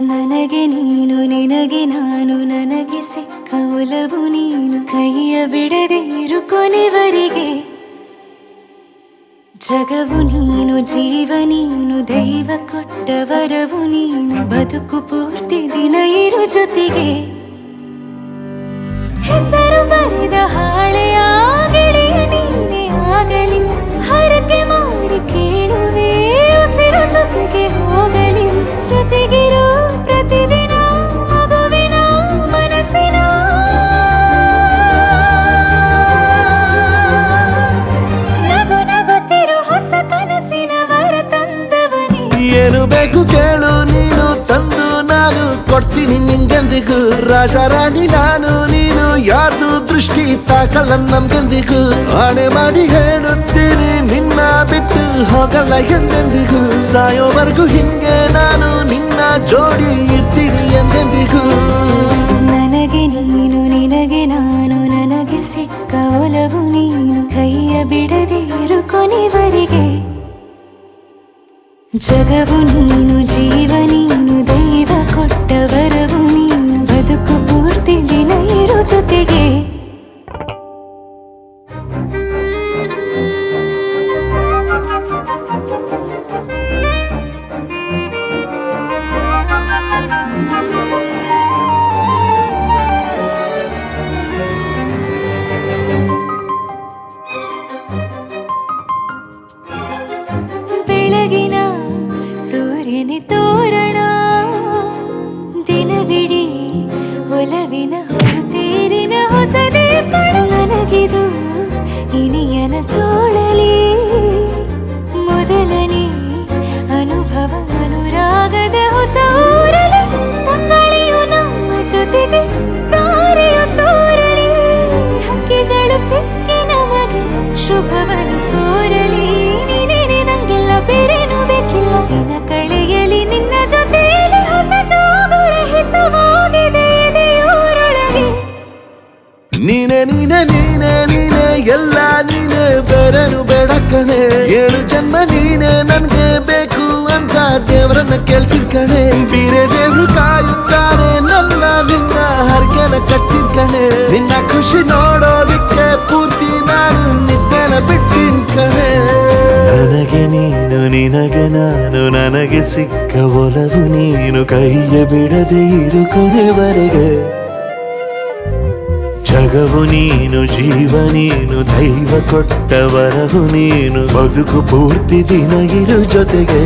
ನನಗೆ ನೀನು ನಿನಗೆ ನಾನು ನನಗೆ ಸಿಕ್ಕ ಒಲವು ನೀನು ಕೈಯ ಬಿಡದೆ ಇರು ಕೊನೆವರೆಗೆ ಜಗವು ನೀನು ಜೀವ ನೀನು ದೈವ ಕೊಟ್ಟ ವರವು ನೀನು ಬದುಕು ಪೂರ್ತಿ ದಿನ ಇರು ಜೊತೆಗೆ ಹೆಸರು ಬರೆದ ಹಾಳೆಯ ಗೆಳೆಯ ನೀನೇ ಆಗಲಿ ಹರಕೆ ಮಾಡಿ ಕೇಳುವೆ ಉಸಿರು ಜೊತೆಗೆ ಹೋಗಲಿ ಜೊತೆಗಿರೋ ಪ್ರತಿದಿನ ಮಗುವಿನ ಮನಸ್ಸಿನ ನಗು ನಗುತ್ತಿರೋ ಹೊಸ ಕನಸಿನ ವರ ತಂದವನೇ ಏನು ಬೇಕು ಕೇಳು ನೀನು ತಂದು ನಾನು ಕೊಡ್ತೀನಿ ನಿಂಗೆಂದಿಗೂ ರಾಜ ರಾಣಿ ನಾನು ನೀನು ಯಾರ್ದು ದೃಷ್ಟಿ ತಾಕಲ್ಲ ನಮ್ಗೆಂದಿಗೂ ಆಣೆ ಮಾಡಿ ಹೇಳುತ್ತೀನಿ ನಿನ್ನ ಬಿಟ್ಟು ಹೋಗಲ್ಲ ಎಂದೆಂದಿಗೂ ಸಾಯೋವರೆಗೂ ಹಿಂಗೆ ನಾನು ನಿನ್ನ ಜೋಡಿ ಇರ್ತೀನಿ ಎಂದೆಂದಿಗೂ ನನಗೆ ನೀನು ನಿನಗೆ ನಾನು ನನಗೆ ಸಿಕ್ಕ ಒಲವು ನೀನು ಕೈಯ ಬಿಡದೆ ಇರು ಕೊನೆವರೆಗೆ ಜಗವು ನೀನು ಜೀವ ನೀನು ದೈವ ಕೊಟ್ಟ ವರವು ನೀನು ಬದುಕು ಪೂರ್ತಿ ದಿನ ಇರು ಜೊತೆಗೆ ಬೆಳಗಿನ ಸೂರ್ಯನ ತೋರಣ ದಿನವಿಡೀ ಒಲವಿನ ಹೊರತೇರಿನ ಹೊಸದೇ ಪಡ ನನಗಿದು ಇನಿಯನ ತೋಳಲಿ ಮೊದಲನೇ ಅನುಭವ ಅನುರಾಗದ ಹೊಸ ಊರಲಿ ತಂಗಳಿಯು ನಮ್ಮ ಜೊತೆಗೆ ತಾರೆಯು ತೋರಲಿ ಹಕ್ಕಿಗಳು ಸಿಕ್ಕಿ ನಮಗೆ ಶುಭವನ್ನು ಕೋರಲಿ ನೀನೇನೆ ನಂಗೆಲ್ಲ ಬೇರೇನು ಬೇಕಿಲ್ಲ ದಿನ ಕಳೆಯಲಿ ನಿನ್ನ ಜೊತೆಯಲ್ಲಿ ಹೊಸ ಜೋಗುಳ ಹಿತವಾಗಿದೆ ದೇವರೊಳಗೆ ನೀನೆ ನೀನೆ ನೀನೆ ನೀನೆ ಎಲ್ಲ ನೀನೆ ಬೇರೆನು ಬೇಡ ಕಣೆ ಏಳು ಜನ್ಮ ನೀನೆ ನನ್ಗೆ ಬೇಕು ಅಂತ ದೇವರನ್ನ ಕೇಳ್ತೀನಿ ಕಣೆ ಬೇರೆ ದೇವ್ರು ಕಾಯುತ್ತಾರೆ ನನ್ನ ನಿನ್ನ ಹರ್ಗೆನ ಕಟ್ಟಿನ ಕಣೆ ನಿನ್ನ ಖುಷಿ ನೋಡೋದಿಕ್ಕೆ ಪೂರ್ತಿ ನಾನು ನಿದ್ದೆನ ಬಿಟ್ಟಿನ್ ಕಣೆ ನನಗೆ ನೀನು ನಿನಗೆ ನಾನು ನನಗೆ ಸಿಕ್ಕ ಒಲವು ನೀನು ಕೈಯ ಬಿಡದೆ ಇರು ಕೊನೆವರೆಗೆ ಜಗವು ನೀನು ಜೀವ ನೀನು ದೈವ ಕೊಟ್ಟ ವರವು ನೀನು ಬದುಕು ಪೂರ್ತಿ ದಿನ ಇರು ಜೊತೆಗೆ